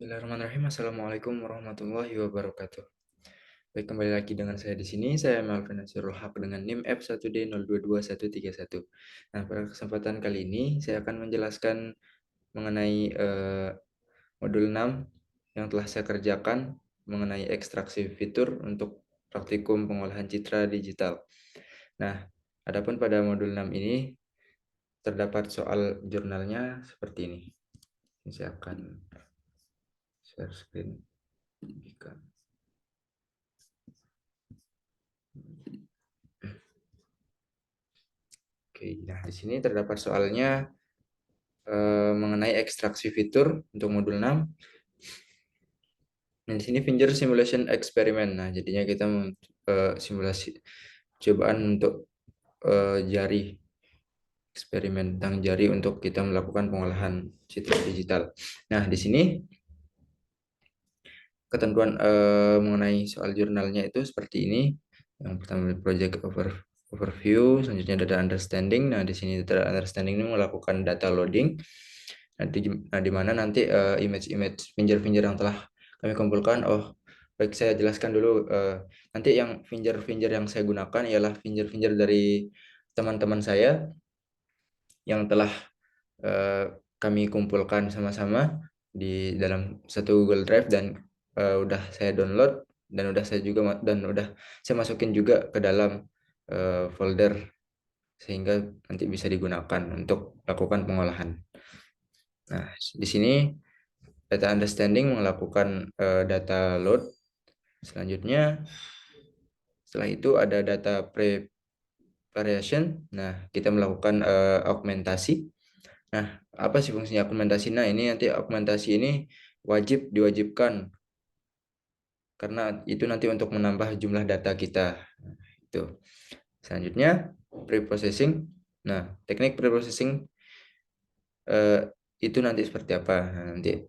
Bismillahirrahmanirrahim. Assalamualaikum warahmatullahi wabarakatuh. Baik, kembali lagi dengan saya di sini. Saya Melvin Nasirul Haq dengan NIM F1D022131. Nah, pada kesempatan kali ini saya akan menjelaskan mengenai modul 6 yang telah saya kerjakan mengenai ekstraksi fitur untuk praktikum pengolahan citra digital. Nah, adapun pada modul 6 ini terdapat soal jurnalnya seperti ini. Saya akan share screen. Oke, nah di sini terdapat soalnya mengenai ekstraksi fitur untuk modul 6. Nah, di sini finger simulation experiment. Nah, jadinya kita simulasi cobaan untuk jari, eksperimen tentang jari untuk kita melakukan pengolahan citra digital. Nah, di sini ketentuan mengenai soal jurnalnya itu seperti ini. Yang pertama project overview, selanjutnya data understanding. Nah, di sini data understanding ini melakukan data loading. Di mana nanti image-image finger-finger yang telah kami kumpulkan. Oh, baik, saya jelaskan dulu. Nanti yang finger-finger yang saya gunakan ialah finger-finger dari teman-teman saya yang telah kami kumpulkan sama-sama di dalam satu Google Drive, dan udah saya download dan udah saya masukin juga ke dalam folder sehingga nanti bisa digunakan untuk melakukan pengolahan. Nah, di sini data understanding melakukan data load. Selanjutnya, setelah itu ada data preparation. Nah, kita melakukan augmentasi. Nah, apa sih fungsinya augmentasi? Nah, ini nanti augmentasi ini diwajibkan karena itu nanti untuk menambah jumlah data kita. Nah, itu. Selanjutnya, preprocessing. Nah, teknik preprocessing itu nanti seperti apa? Nah, nanti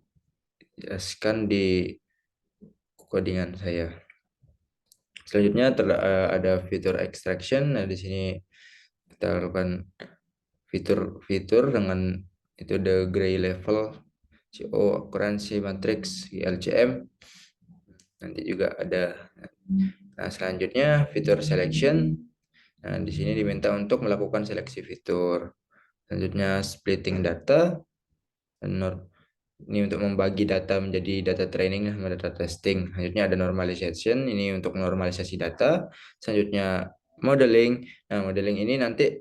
jelaskan di codingan saya. Selanjutnya ada fitur extraction. Nah, di sini kita lakukan fitur-fitur dengan itu the gray level, CO, occurrence matrix, LCM. Nanti juga ada. Nah, selanjutnya fitur selection. Nah, di sini diminta untuk melakukan seleksi fitur. Selanjutnya splitting data. Ini untuk membagi data menjadi data training sama data testing. Selanjutnya ada normalization, ini untuk normalisasi data. Selanjutnya modeling. Nah, modeling ini nanti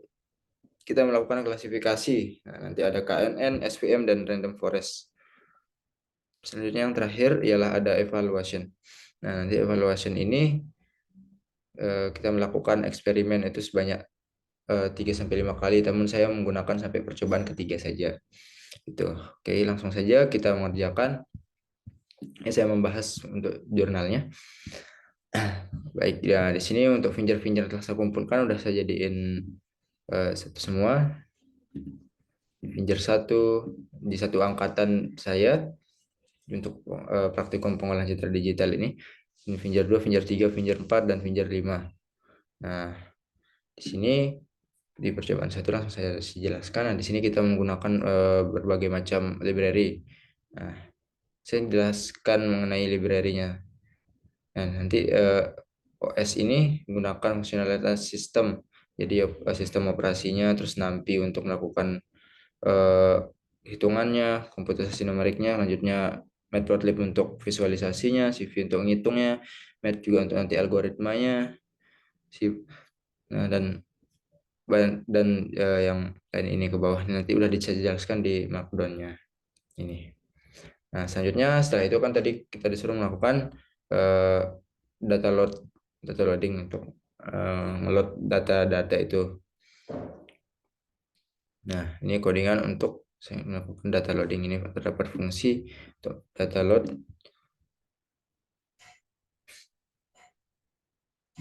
kita melakukan klasifikasi. Nah, nanti ada KNN, SVM, dan random forest. Selanjutnya yang terakhir ialah ada evaluation. Nah, nanti evaluation ini kita melakukan eksperimen itu sebanyak 3-5 kali, namun saya menggunakan sampai percobaan ketiga saja. Itu. Oke, langsung saja kita mengerjakan. Saya membahas untuk jurnalnya. Baik, ya di sini untuk finger-finger telah saya kumpulkan, udah saya jadiin satu semua. Finger satu di satu angkatan saya untuk praktikum pengolahan citra digital ini. Ini finger 2, finger 3, finger 4, dan finger 5. Nah, di sini di percobaan satu langsung saya jelaskan. Nah, di sini kita menggunakan berbagai macam library. Nah, saya jelaskan mengenai library-nya. Nah, nanti OS ini menggunakan fungsionalitas sistem. Jadi sistem operasinya, terus NumPy untuk melakukan eh, hitungannya, komputerisasi numeriknya, lanjutnya Matplotlib untuk visualisasinya, CV untuk ngitungnya, Mat juga untuk nanti algoritmanya, nah, dan yang lain ini ke bawah nanti udah dijelaskan di markdown-nya ini. Nah, selanjutnya setelah itu kan tadi kita disuruh melakukan eh, data loading untuk ngeload data-data itu. Nah, ini codingan untuk saya melakukan data loading. Ini terdapat fungsi untuk data load.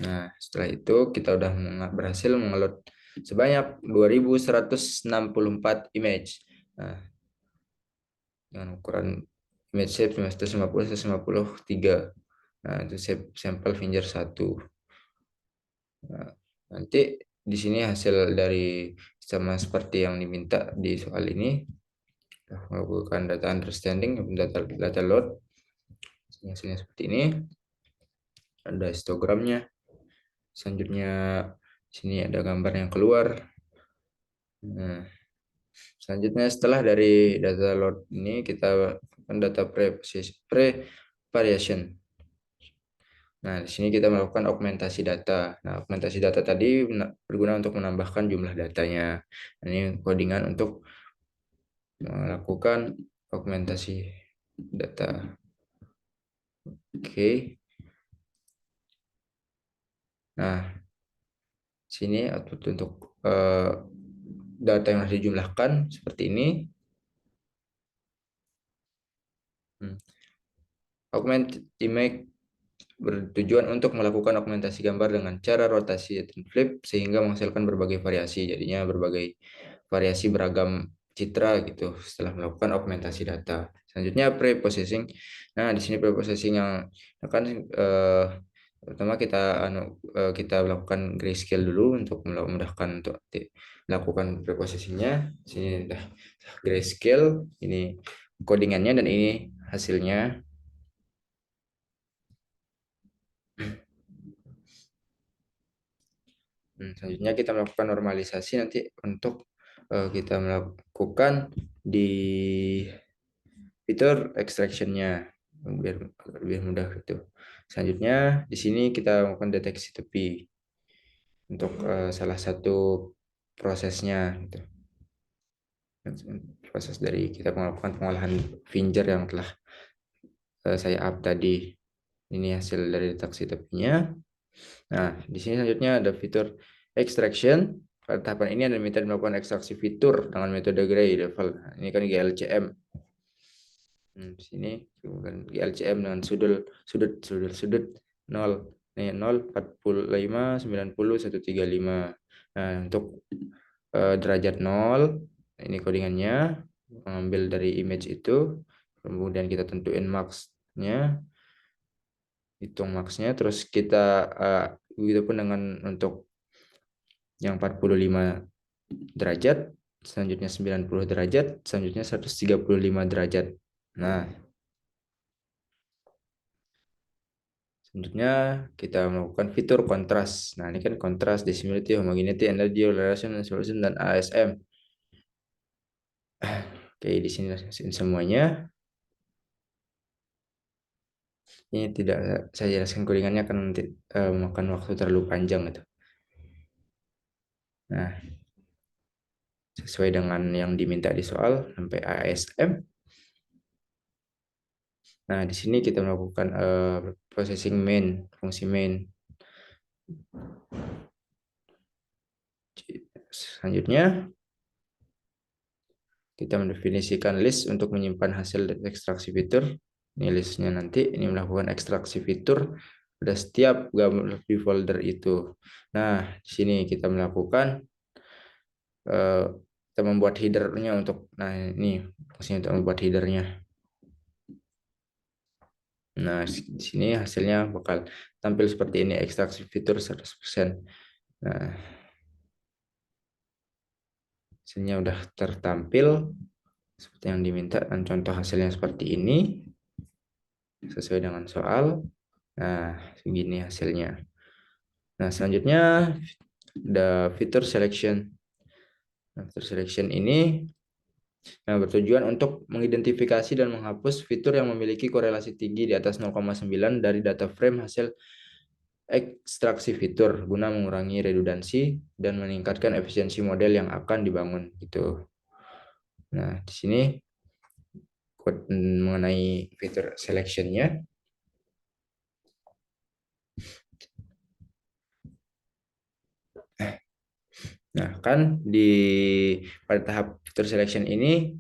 Nah, setelah itu kita udah berhasil mengeload sebanyak 2164 image. Nah, dengan ukuran image shape 150-153. Nah, itu sampel finger 1. Nah, nanti di sini hasil dari sama seperti yang diminta di soal ini. melakukan data understanding, data load. Hasilnya seperti ini. Ada histogramnya. Selanjutnya sini ada gambar yang keluar. Nah, selanjutnya setelah dari data load ini kita akan data pre-variation. Nah, di sini kita melakukan augmentasi data. Nah, augmentasi data tadi berguna untuk menambahkan jumlah datanya. Nah, ini codingan untuk melakukan augmentasi data. Oke. Nah, sini output untuk data yang harus dijumlahkan seperti ini. Augment image bertujuan untuk melakukan augmentasi gambar dengan cara rotasi dan flip sehingga menghasilkan berbagai variasi. Jadinya berbagai variasi beragam citra gitu setelah melakukan augmentasi data. Selanjutnya pre-processing. Nah, di sini pre-processing yang akan pertama kita melakukan grayscale dulu untuk memudahkan untuk melakukan pre-processingnya. Sini udah grayscale, ini codingannya dan ini hasilnya. Selanjutnya kita melakukan normalisasi nanti untuk kita melakukan di fitur extraction-nya biar lebih mudah gitu. Selanjutnya di sini kita melakukan deteksi tepi untuk salah satu prosesnya gitu. Proses dari kita melakukan pengolahan finger yang telah saya up tadi. Ini hasil dari deteksi tepinya. Nah, di sini selanjutnya ada fitur extraction. Pada tahapan ini Anda diminta melakukan ekstraksi fitur dengan metode gray level. Nah, ini kan GLCM. Di sini GLCM dengan sudut 0, nih 0, 45, 90, 135. Nah, untuk derajat 0, ini codingannya mengambil dari image itu, kemudian kita tentuin max-nya, hitung max-nya, terus kita begitu pun dengan untuk yang 45 derajat, selanjutnya 90 derajat, selanjutnya 135 derajat. Nah, selanjutnya kita melakukan fitur kontras. Nah, ini kan kontras, dissimility, homogeneity, energy, relation, solution, dan ASM. Oke, di sini semuanya. Ini tidak saya jelaskan codingannya akan nanti memakan waktu terlalu panjang gitu. Nah, sesuai dengan yang diminta di soal sampai ASM. Nah, di sini kita melakukan processing main, fungsi main. Selanjutnya, kita mendefinisikan list untuk menyimpan hasil ekstraksi fitur. Ini listnya nanti, ini melakukan ekstraksi fitur pada setiap gambar di folder itu. Nah, di sini kita melakukan, kita membuat headernya untuk, nah ini fungsinya untuk membuat headernya. Nah, di sini hasilnya bakal tampil seperti ini, ekstraksi fitur 100%. Nah, hasilnya udah tertampil seperti yang diminta dan contoh hasilnya seperti ini sesuai dengan soal. Nah, segini hasilnya. Nah, selanjutnya ada fitur selection. Nah, fitur selection ini bertujuan untuk mengidentifikasi dan menghapus fitur yang memiliki korelasi tinggi di atas 0,9 dari data frame hasil ekstraksi fitur guna mengurangi redundansi dan meningkatkan efisiensi model yang akan dibangun gitu. Nah, di sini mengenai fitur selection-nya. Nah, kan pada tahap fitur selection ini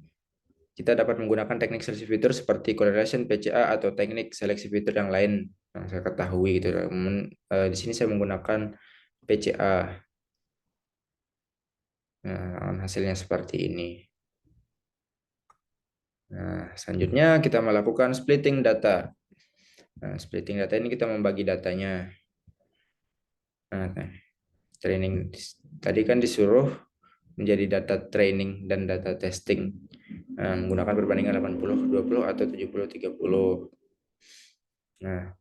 kita dapat menggunakan teknik seleksi fitur seperti correlation, PCA, atau teknik seleksi fitur yang lain yang saya ketahui gitu. Di sini saya menggunakan PCA. Nah, hasilnya seperti ini. Nah, selanjutnya kita melakukan splitting data. Nah, splitting data ini kita membagi datanya. Nah, training tadi kan disuruh menjadi data training dan data testing. menggunakan perbandingan 80-20 atau 70-30. Nah,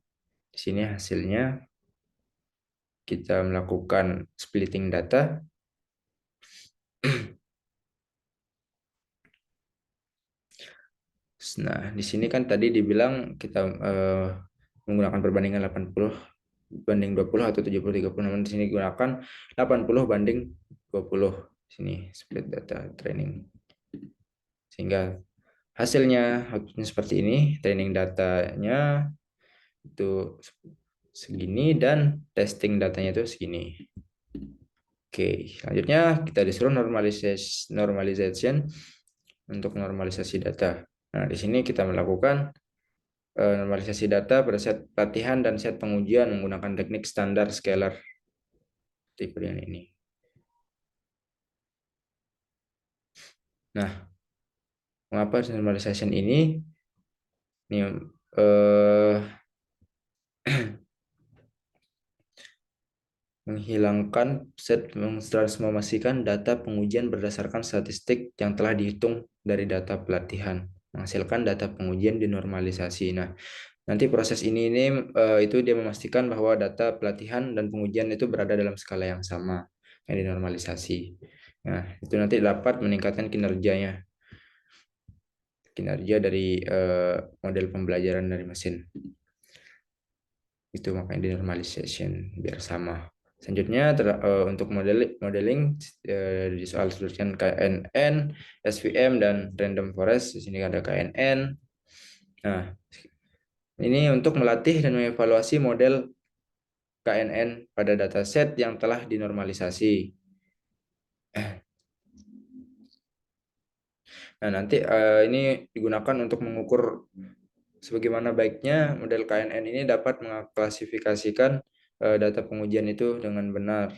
di sini hasilnya kita melakukan splitting data. Nah, di sini kan tadi dibilang kita menggunakan perbandingan 80 banding 20 atau 70-30. Namun di sini gunakan 80 banding 20. Sini split data training. Sehingga hasilnya outputnya seperti ini. Training datanya itu segini dan testing datanya itu segini. Oke, selanjutnya kita disuruh normalization untuk normalisasi data. Nah, di sini kita melakukan normalisasi data pada set latihan dan set pengujian menggunakan teknik standar scalar seperti ini. Nah, mengapa normalization ini menghilangkan set memastikan data pengujian berdasarkan statistik yang telah dihitung dari data pelatihan, menghasilkan data pengujian dinormalisasi. Nah, nanti proses ini itu dia memastikan bahwa data pelatihan dan pengujian itu berada dalam skala yang sama yang dinormalisasi. Nah, itu nanti dapat meningkatkan kinerja dari model pembelajaran dari mesin. Itu makanya dinormalization biar sama. Selanjutnya untuk modeling di soal disebutkan KNN, SVM dan random forest. Di sini ada KNN. Nah, ini untuk melatih dan mengevaluasi model KNN pada dataset yang telah dinormalisasi. Nah, nanti ini digunakan untuk mengukur sebagaimana baiknya model KNN ini dapat mengklasifikasikan data pengujian itu dengan benar.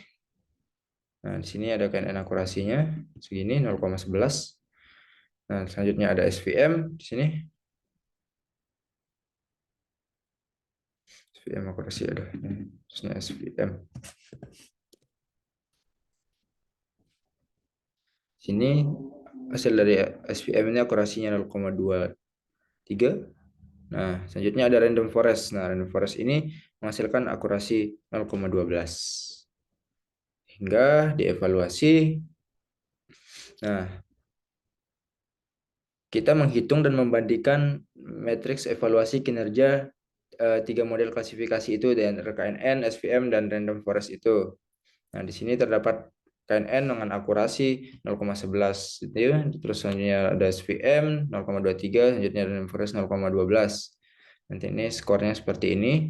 Nah, di sini ada KNN akurasinya segini 0,11. Nah, selanjutnya ada SVM di sini. SVM akurasi ada. Terusnya SVM. Sini hasil dari SVM ini akurasinya 0,23. Nah, selanjutnya ada random forest. Nah, random forest ini menghasilkan akurasi 0,12. Hingga dievaluasi. Nah, kita menghitung dan membandingkan matriks evaluasi kinerja tiga model klasifikasi itu dan KNN, SVM, dan random forest itu. Nah, di sini terdapat KNN dengan akurasi 0,11 gitu ya. Terus selanjutnya ada SVM 0,23, selanjutnya random forest 0,12. Nanti ini skornya seperti ini.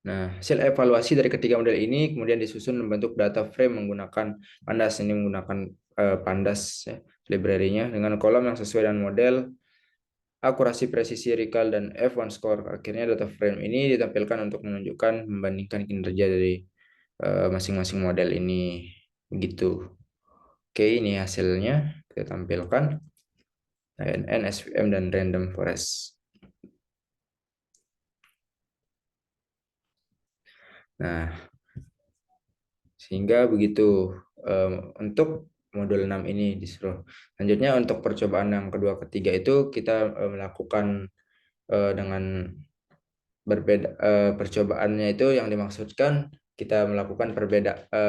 Nah, hasil evaluasi dari ketiga model ini kemudian disusun membentuk data frame menggunakan Pandas. Ini menggunakan Pandas ya, library-nya dengan kolom yang sesuai dengan model, akurasi, presisi, recall, dan F1 score. Akhirnya data frame ini ditampilkan untuk menunjukkan membandingkan kinerja dari masing-masing model ini. Begitu. Oke, ini hasilnya kita tampilkan. KNN, SVM, dan random forest. Nah, sehingga begitu untuk modul 6 ini disuruh. Selanjutnya untuk percobaan yang kedua ketiga itu kita melakukan dengan berbeda percobaannya itu yang dimaksudkan kita melakukan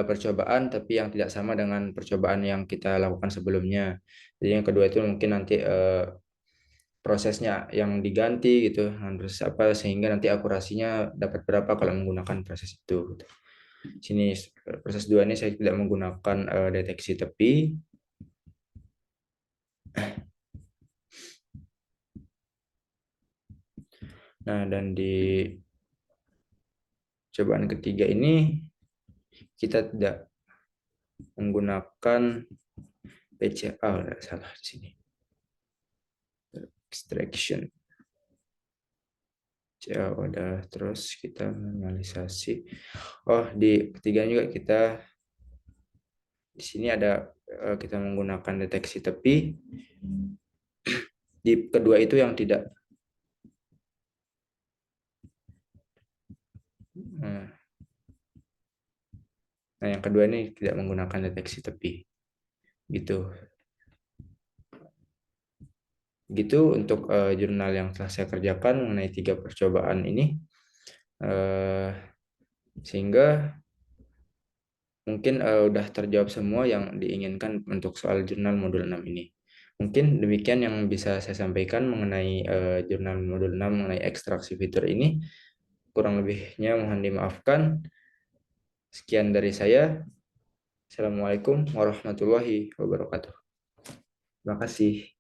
percobaan tapi yang tidak sama dengan percobaan yang kita lakukan sebelumnya. Jadi yang kedua itu mungkin nanti prosesnya yang diganti gitu, harus apa sehingga nanti akurasinya dapat berapa kalau menggunakan proses itu. Sini proses 2 ini saya tidak menggunakan deteksi tepi. Nah, dan di cobaan ketiga ini kita tidak menggunakan PCA, salah di sini. Extraction. PCA udah, terus kita normalisasi. Oh, di ketiga juga kita di sini ada kita menggunakan deteksi tepi. Di kedua itu yang tidak. Nah, yang kedua ini tidak menggunakan deteksi tepi. gitu. Gitu untuk jurnal yang telah saya kerjakan mengenai 3 percobaan ini. Eh, Sehingga mungkin udah terjawab semua yang diinginkan untuk soal jurnal modul 6 ini. Mungkin demikian yang bisa saya sampaikan mengenai jurnal modul 6 mengenai ekstraksi fitur ini. Kurang lebihnya mohon dimaafkan. Sekian dari saya. Assalamualaikum warahmatullahi wabarakatuh. Terima kasih.